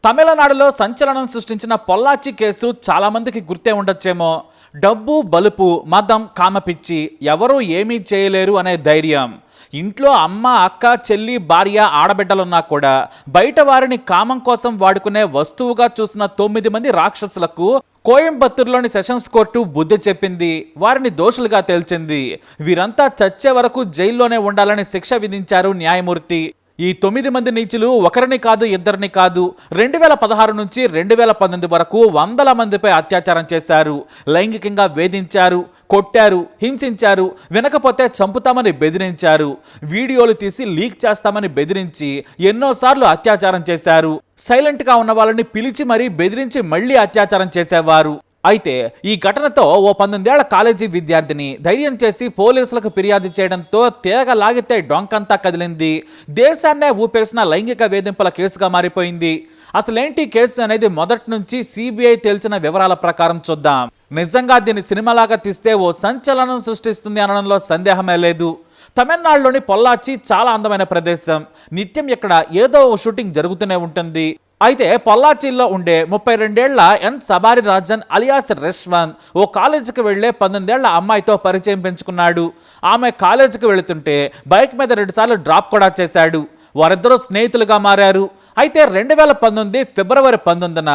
తమిళనాడులో సంచలనం సృష్టించిన పొల్లాచి కేసు చాలా మందికి గుర్తే ఉండొచ్చేమో. డబ్బు, బలుపు, మదం, కామపిచ్చి, ఎవరూ ఏమీ చేయలేరు అనే ధైర్యం. ఇంట్లో అమ్మ, అక్క, చెల్లి, భార్య, ఆడబిడ్డలున్నా కూడా బయట వారిని కామం కోసం వాడుకునే వస్తువుగా చూసిన 9 మంది రాక్షసులకు కోయంబత్తూరులోని సెషన్స్ కోర్టు బుద్ధి చెప్పింది. వారిని దోషులుగా తేల్చింది. వీరంతా చచ్చే వరకు జైల్లోనే ఉండాలని శిక్ష విధించారు న్యాయమూర్తి. ఈ 9 మంది నీచులు ఒకరిని కాదు, ఇద్దరిని కాదు, 2016 నుంచి 2019 వరకు వందల మందిపై అత్యాచారం చేశారు. లైంగికంగా వేధించారు, కొట్టారు, హింసించారు, వినకపోతే చంపుతామని బెదిరించారు. వీడియోలు తీసి లీక్ చేస్తామని బెదిరించి ఎన్నోసార్లు అత్యాచారం చేశారు. సైలెంట్గా ఉన్న వాళ్ళని పిలిచి మరీ బెదిరించి మళ్లీ అత్యాచారం చేసేవారు. అయితే ఈ ఘటనతో ఓ 19 ఏళ్ల కాలేజీ విద్యార్థిని ధైర్యం చేసి పోలీసులకు ఫిర్యాదు చేయడంతో తీగ లాగితే డొంకంతా కదిలింది. దేశాన్నే ఊపేసిన లైంగిక వేధింపుల కేసుగా మారిపోయింది. అసలేంటి కేసు అనేది మొదటి నుంచి సిబిఐ తేల్చిన వివరాల ప్రకారం చూద్దాం. నిజంగా దీన్ని సినిమాలాగా తీస్తే ఓ సంచలనం సృష్టిస్తుంది అనడంలో సందేహమే లేదు. తమిళనాడులోని పొల్లాచి చాలా అందమైన ప్రదేశం. నిత్యం ఇక్కడ ఏదో ఓ షూటింగ్ జరుగుతూనే ఉంటుంది. అయితే పొల్లాచిలో ఉండే 32 ఏళ్ల ఎన్ సబారి రాజన్ అలియాస్ రెష్వన్ ఓ కాలేజీకి వెళ్లే 19 ఏళ్ల అమ్మాయితో పరిచయం పెంచుకున్నాడు. ఆమె కాలేజీకి వెళుతుంటే బైక్ మీద 2 సార్లు డ్రాప్ కూడా చేశాడు. వారిద్దరూ స్నేహితులుగా మారారు. అయితే 2019 ఫిబ్రవరి 19న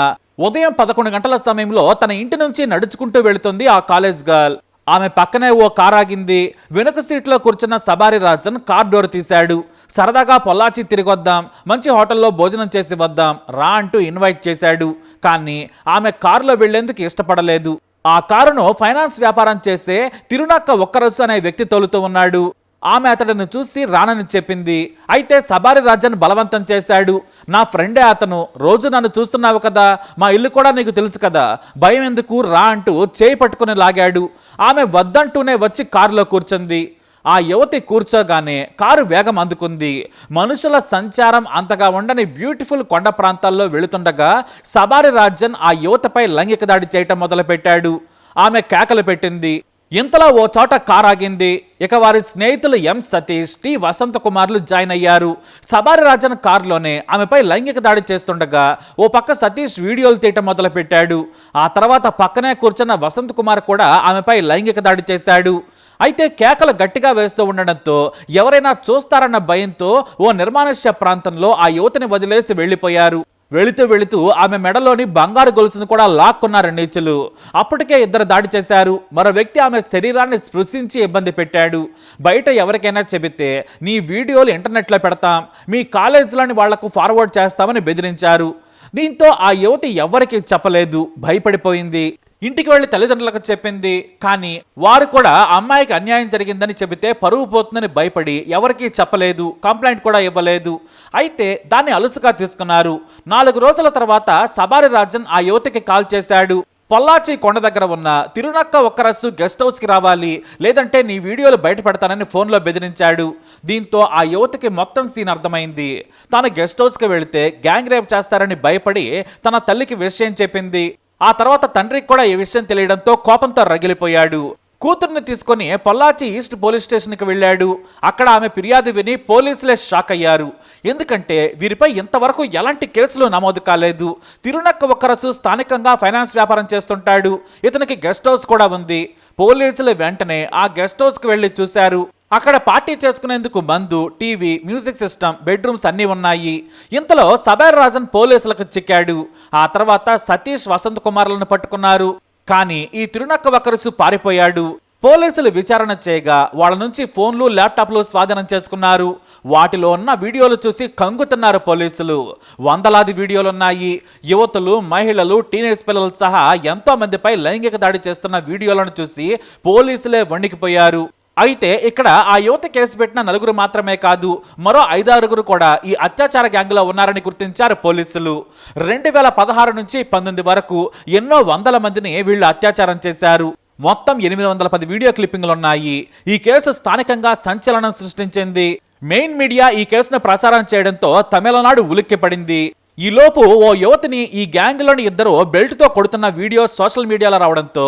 ఉదయం 11 గంటల సమయంలో తన ఇంటి నుంచి నడుచుకుంటూ వెళుతుంది ఆ కాలేజ్ గర్ల్. ఆమె పక్కనే ఓ కార్ ఆగింది. వెనుక సీట్లో కూర్చున్న సబారి రాజన్ కార్ డోర్ తీశాడు. సరదాగా పొల్లాచి తిరిగొద్దాం, మంచి హోటల్లో భోజనం చేసి వద్దాం రా అంటూ ఇన్వైట్ చేశాడు. కానీ ఆమె కారులో వెళ్లేందుకు ఇష్టపడలేదు. ఆ కారును ఫైనాన్స్ వ్యాపారం చేసే తిరునక్క ఒక్కరసు అనే వ్యక్తి తోలుతూ ఉన్నాడు. ఆమె అతడిని చూసి రానని చెప్పింది. అయితే సబారి రాజన్ బలవంతం చేశాడు. నా ఫ్రెండే అతను, రోజు నన్ను చూస్తున్నావు కదా, మా ఇల్లు కూడా నీకు తెలుసు కదా, భయం ఎందుకు రా అంటూ చేయి పట్టుకుని లాగాడు. ఆమె వద్దంటూనే వచ్చి కారులో కూర్చుంది. ఆ యువతి కూర్చోగానే కారు వేగం అందుకుంది. మనుషుల సంచారం అంతగా ఉండని బ్యూటిఫుల్ కొండ ప్రాంతాల్లో వెళుతుండగా సబారి రాజన్ ఆ యువతపై లైంగిక దాడి చేయటం మొదలుపెట్టాడు. ఆమె కేకలు పెట్టింది. ఇంతలో ఓ చోట కార్ ఆగింది. ఇక వారి స్నేహితులు ఎం సతీష్, టి వసంత కుమార్లు జాయిన్ అయ్యారు. సబారి రాజన్ కారులోనే ఆమెపై లైంగిక దాడి చేస్తుండగా ఓ పక్క సతీష్ వీడియోలు తీయటం మొదలుపెట్టాడు. ఆ తర్వాత పక్కనే కూర్చున్న వసంత కుమార్ కూడా ఆమెపై లైంగిక దాడి చేశాడు. అయితే కేకలు గట్టిగా వేస్తూ ఉండడంతో ఎవరైనా చూస్తారన్న భయంతో ఓ నిర్మానుష్య ప్రాంతంలో ఆ యువతిని వదిలేసి వెళ్లిపోయారు. వెళుతూ ఆమె మెడలోని బంగారు గొలుసును కూడా లాక్కున్నారు నీచులు. అప్పటికే 2 దాడి చేశారు. మరో వ్యక్తి ఆమె శరీరాన్ని స్పృశించి ఇబ్బంది పెట్టాడు. బయట ఎవరికైనా చెబితే నీ వీడియోలు ఇంటర్నెట్లో పెడతాం, మీ కాలేజీలోని వాళ్లకు ఫార్వర్డ్ చేస్తామని బెదిరించారు. దీంతో ఆ యువతి ఎవరికి చెప్పలేదు, భయపడిపోయింది. ఇంటికి వెళ్లి తల్లిదండ్రులకు చెప్పింది. కానీ వారు కూడా అమ్మాయికి అన్యాయం జరిగిందని చెబితే పరువు పోతుందని భయపడి ఎవరికీ చెప్పలేదు, కంప్లైంట్ కూడా ఇవ్వలేదు. అయితే దాన్ని అలుసుగా తీసుకున్నారు. 4 రోజుల తర్వాత సబారి రాజన్ ఆ యువతికి కాల్ చేశాడు. పొల్లాచి కొండ దగ్గర ఉన్న తిరునక్క ఒక్కరస్సు గెస్ట్ హౌస్కి రావాలి, లేదంటే నీ వీడియోలు బయట పెడతానని ఫోన్లో బెదిరించాడు. దీంతో ఆ యువతికి మొత్తం సీన్ అర్థమైంది. తాను గెస్ట్ హౌస్కి వెళితే గ్యాంగ్ రేప్ చేస్తారని భయపడి తన తల్లికి విషయం చెప్పింది. ఆ తర్వాత తండ్రికి కూడా ఈ విషయం తెలియడంతో కోపంతో రగిలిపోయాడు. కూతుర్ని తీసుకొని పొల్లాచి ఈస్ట్ పోలీస్ స్టేషన్కి వెళ్ళాడు. అక్కడ ఆమె ఫిర్యాదు విని పోలీసులే షాక్ అయ్యారు. ఎందుకంటే వీరిపై ఇంతవరకు ఎలాంటి కేసులు నమోదు కాలేదు. తిరునక్క ఒక్కరసు స్థానికంగా ఫైనాన్స్ వ్యాపారం చేస్తుంటాడు. ఇతనికి గెస్ట్ హౌస్ కూడా ఉంది. పోలీసులు వెంటనే ఆ గెస్ట్ హౌస్కి వెళ్ళి చూశారు. అక్కడ పార్టీ చేసుకునేందుకు మందు, టీవీ, మ్యూజిక్ సిస్టమ్, బెడ్రూమ్స్ అన్నీ ఉన్నాయి. ఇంతలో సబారి రాజన్ పోలీసులకు చిక్కాడు. ఆ తర్వాత సతీష్, వసంత్ కుమార్లను పట్టుకున్నారు. కానీ ఈ తిరునక్క ఒక్కరసు పారిపోయాడు. పోలీసులు విచారణ చేయగా వాళ్ళ నుంచి ఫోన్లు, ల్యాప్టాప్లు స్వాధీనం చేసుకున్నారు. వాటిలో ఉన్న వీడియోలు చూసి కంగుతున్నారు పోలీసులు. వందలాది వీడియోలున్నాయి. యువతులు, మహిళలు, టీనేజ్ పిల్లలు సహా ఎంతో మందిపై లైంగిక దాడి చేస్తున్న వీడియోలను చూసి పోలీసులే వణికిపోయారు. అయితే ఇక్కడ ఆ యువత కేసు పెట్టిన 4 మాత్రమే కాదు, మరో 5-6 కూడా ఈ అత్యాచార గ్యాంగ్లో ఉన్నారని గుర్తించారు పోలీసులు. 2016 నుంచి 19 వరకు ఎన్నో వందల మందిని వీళ్ళు అత్యాచారం చేశారు. మొత్తం 810 వీడియో క్లిప్పింగ్లున్నాయి. ఈ కేసు స్థానికంగా సంచలనం సృష్టించింది. మెయిన్ మీడియా ఈ కేసును ప్రసారం చేయడంతో తమిళనాడు ఉలిక్కిపడింది. ఈలోపు ఓ యువతిని ఈ గ్యాంగ్లోని ఇద్దరు బెల్ట్తో కొడుతున్న వీడియో సోషల్ మీడియాలో రావడంతో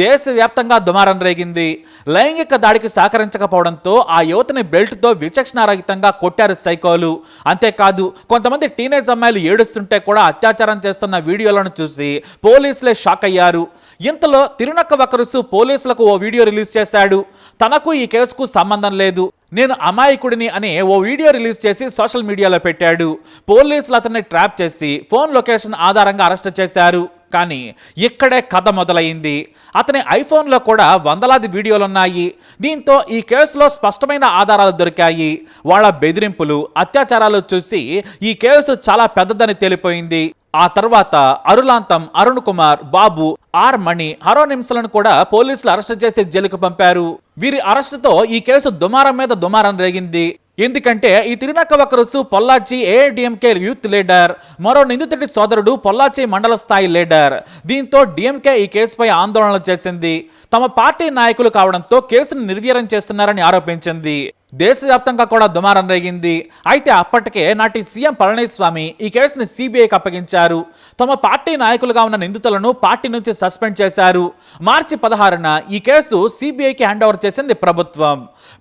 దేశవ్యాప్తంగా దుమారం రేగింది. లైంగిక దాడికి సహకరించకపోవడంతో ఆ యువతిని బెల్ట్తో విచక్షణారహితంగా కొట్టారు సైకోలు. అంతేకాదు కొంతమంది టీనేజ్ అమ్మాయిలు ఏడుస్తుంటే కూడా అత్యాచారం చేస్తున్న వీడియోలను చూసి పోలీసులే షాక్ అయ్యారు. ఇంతలో తిరునక్క వకరుసు పోలీసులకు ఓ వీడియో రిలీజ్ చేశాడు. తనకు ఈ కేసుకు సంబంధం లేదు, నేను అమాయకుడిని అని ఓ వీడియో రిలీజ్ చేసి సోషల్ మీడియాలో పెట్టాడు. పోలీసులు అతన్ని ట్రాప్ చేసి ఫోన్ లొకేషన్ ఆధారంగా అరెస్ట్ చేశారు. కానీ ఇక్కడే కథ మొదలైంది. అతని ఐఫోన్లో కూడా వందలాది వీడియోలున్నాయి. దీంతో ఈ కేసులో స్పష్టమైన ఆధారాలు దొరికాయి. వాళ్ళ బెదిరింపులు, అత్యాచారాలు చూసి ఈ కేసు చాలా పెద్దదని తేలిపోయింది. ఆ తర్వాత అరులాంతం, అరుణ్ కుమార్, బాబు, ఆర్ మణి, హరోనిమ్స్లను కూడా పోలీసులు అరెస్ట్ చేసి జైలుకు పంపారు. వీరి అరెస్టుతో ఈ కేసు దుమారం మీద దుమారం రేగింది. ఎందుకంటే ఈ తిరునక్క వకరుసు పొల్లాచి ఏఐడిఎంకే యూత్ లీడర్, మరో నిందితుడి సోదరుడు పొల్లాచి మండల స్థాయి లీడర్. దీంతో డిఎంకే ఈ కేసుపై ఆందోళనలు చేసింది. తమ పార్టీ నాయకులు కావడంతో కేసును నిర్వీర్యం చేస్తున్నారని ఆరోపించింది. దేశవ్యాప్తంగా కూడా దుమారం రేగింది. అయితే అప్పటికే నాటి సీఎం పళనిస్వామి ఈ కేసుని సిబిఐకి అప్పగించారు. తమ పార్టీ నాయకులుగా ఉన్న నిందితులను పార్టీ నుంచి సస్పెండ్ చేశారు. మార్చి 16న ఈ కేసు సిబిఐకి హ్యాండ్ ఓవర్ చేసింది ప్రభుత్వం.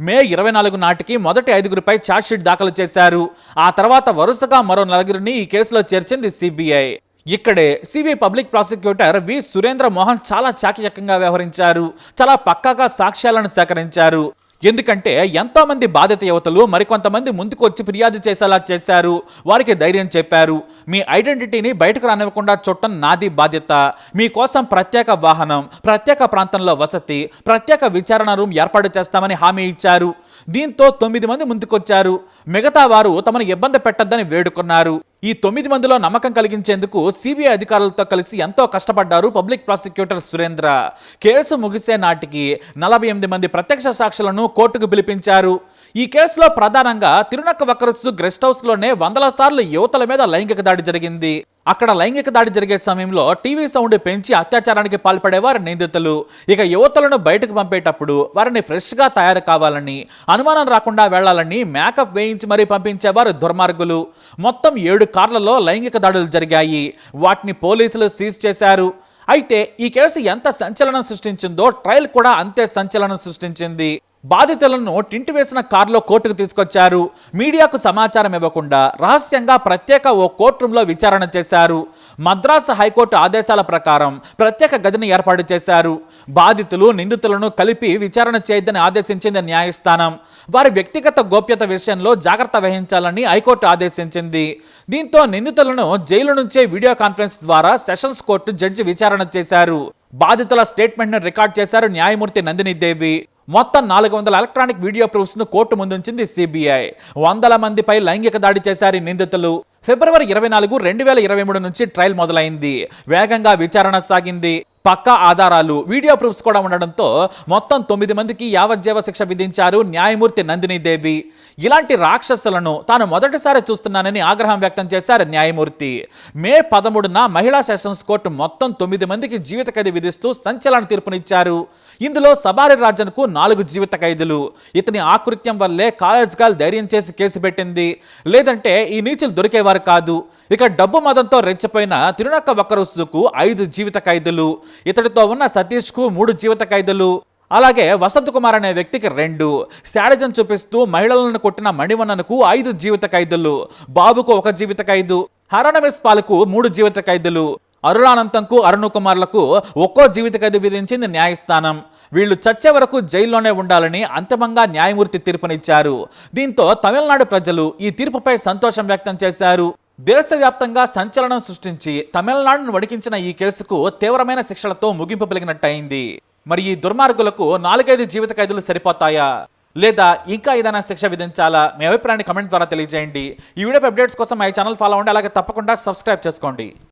మే 24 నాటికి మొదటి 5గురిపై ఛార్జ్షీట్ దాఖలు చేశారు. ఆ తర్వాత వరుసగా మరో 4గురిని ఈ కేసులో చేర్చింది సిబిఐ. ఇక్కడే సిబిఐ పబ్లిక్ ప్రాసిక్యూటర్ వి సురేంద్ర మోహన్ చాలా చాకచక్యంగా వ్యవహరించారు. చాలా పక్కాగా సాక్ష్యాలను సేకరించారు. ఎందుకంటే ఎంతో మంది బాధిత యువతలు మరికొంతమంది ముందుకు వచ్చి ఫిర్యాదు చేసేలా చేశారు. వారికి ధైర్యం చెప్పారు. మీ ఐడెంటిటీని బయటకు రానివ్వకుండా చూడటం నాది బాధ్యత. మీకోసం ప్రత్యేక వాహనం, ప్రత్యేక ప్రాంతంలో వసతి, ప్రత్యేక విచారణ రూమ్ ఏర్పాటు చేస్తామని హామీ ఇచ్చారు. దీంతో 9 మంది ముందుకొచ్చారు. మిగతా వారు తమను ఇబ్బంది పెట్టొద్దని వేడుకున్నారు. ఈ 9 మందిలో నమ్మకం కలిగించేందుకు సిబిఐ అధికారులతో కలిసి ఎంతో కష్టపడ్డారు పబ్లిక్ ప్రాసిక్యూటర్ సురేంద్ర. కేసు ముగిసే నాటికి 48 మంది ప్రత్యక్ష సాక్షులను కోర్టుకు పిలిపించారు. ఈ కేసులో ప్రధానంగా తిరునక్క వకరుసు గెస్ట్ హౌస్లోనే వందల సార్లు యువతల మీద లైంగిక దాడి జరిగింది. అక్కడ లైంగిక దాడి జరిగే సమయంలో టీవీ సౌండ్ పెంచి అత్యాచారానికి పాల్పడేవారు నిందితులు. ఇక యువతలను బయటకు పంపేటప్పుడు వారిని ఫ్రెష్గా తయారు కావాలని, అనుమానం రాకుండా వెళ్లాలని మేకప్ వేయించి మరీ పంపించేవారు దుర్మార్గులు. మొత్తం 7 కార్లలో లైంగిక దాడులు జరిగాయి. వాటిని పోలీసులు సీజ్ చేశారు. అయితే ఈ కేసు ఎంత సంచలనం సృష్టించిందో ట్రయల్ కూడా అంతే సంచలనం సృష్టించింది. బాధితులను టింట్ వేసిన కారులో కోర్టుకు తీసుకొచ్చారు. మీడియాకు సమాచారం ఇవ్వకుండా రహస్యంగా ప్రత్యేక ఓ కోర్టు రూమ్లో విచారణ చేశారు. మద్రాసు హైకోర్టు ఆదేశాల ప్రకారం ప్రత్యేక గదిని ఏర్పాటు చేశారు. బాధితులు, నిందితులను కలిపి విచారణ చేయొద్దని ఆదేశించింది న్యాయస్థానం. వారి వ్యక్తిగత గోప్యత విషయంలో జాగ్రత్త వహించాలని హైకోర్టు ఆదేశించింది. దీంతో నిందితులను జైలు నుంచే వీడియో కాన్ఫరెన్స్ ద్వారా సెషన్స్ కోర్టు జడ్జి విచారణ చేశారు. బాధితుల స్టేట్మెంట్ను రికార్డ్ చేశారు న్యాయమూర్తి నందిని దేవి. మొత్తం 400 ఎలక్ట్రానిక్ వీడియో ప్రూఫ్స్ ను కోర్టు ముందుంచింది సిబిఐ. 100 మందిపై లైంగిక దాడి చేశారు నిందితులు. ఫిబ్రవరి 24, 2023 నుంచి ట్రయల్ మొదలైంది. వేగంగా విచారణ సాగింది. పక్కా ఆధారాలు, వీడియో ప్రూఫ్స్ కూడా ఉండడంతో మొత్తం 9 మందికి యావజ్జీవ శిక్ష విధించారు న్యాయమూర్తి నందిని దేవి. ఇలాంటి రాక్షసులను తాను మొదటిసారి చూస్తున్నానని ఆగ్రహం వ్యక్తం చేశారు న్యాయమూర్తి. మే 13న మహిళా సెషన్స్ కోర్టు మొత్తం 9 మందికి జీవిత ఖైదు విధిస్తూ సంచలన తీర్పునిచ్చారు. ఇందులో సబారి రాజన్కు 4 జీవిత ఖైదులు. ఇతని ఆకృత్యం వల్లే కాలేజ్ గర్ల్ ధైర్యం చేసి కేసు పెట్టింది. లేదంటే ఈ నీచులు దొరికేవారు కాదు. ఇక డబ్బు మదంతో రెచ్చిపోయిన తిరునక్క వకరుసుకు 5 జీవిత ఖైదులు. ఇతడితో ఉన్న సతీష్కు 3 జీవిత ఖైదులు. అలాగే వసంత్ కుమార్ అనే వ్యక్తికి 2, శాడిజం చూపిస్తూ మహిళలను కొట్టిన మణివన్ననకు 5 జీవిత ఖైదులు, బాబుకు 1 జీవిత ఖైదు, హరణమిస్ పాలకు 3 జీవిత ఖైదులు, అరుళానంతంకు, అరుణ్ కుమార్లకు 1 జీవిత ఖైదు విధించింది న్యాయస్థానం. వీళ్లు చచ్చే వరకు జైల్లోనే ఉండాలని అంతిమంగా న్యాయమూర్తి తీర్పునిచ్చారు. దీంతో తమిళనాడు ప్రజలు ఈ తీర్పుపై సంతోషం వ్యక్తం చేశారు. దేశవ్యాప్తంగా సంచలనం సృష్టించి తమిళనాడును వణికించిన ఈ కేసుకు తీవ్రమైన శిక్షలతో ముగింపు పలికినట్టయింది. మరి ఈ దుర్మార్గులకు 4-5 జీవిత ఖైదులు సరిపోతాయా, లేదా ఇంకా ఏదైనా శిక్ష విధించాలా? మీ అభిప్రాయాన్ని కమెంట్ ద్వారా తెలియజేయండి. ఈ వీడియో అప్డేట్స్ కోసం మా ఛానల్ ఫాలో అవ్వండి. అలాగే తప్పకుండా సబ్స్క్రైబ్ చేసుకోండి.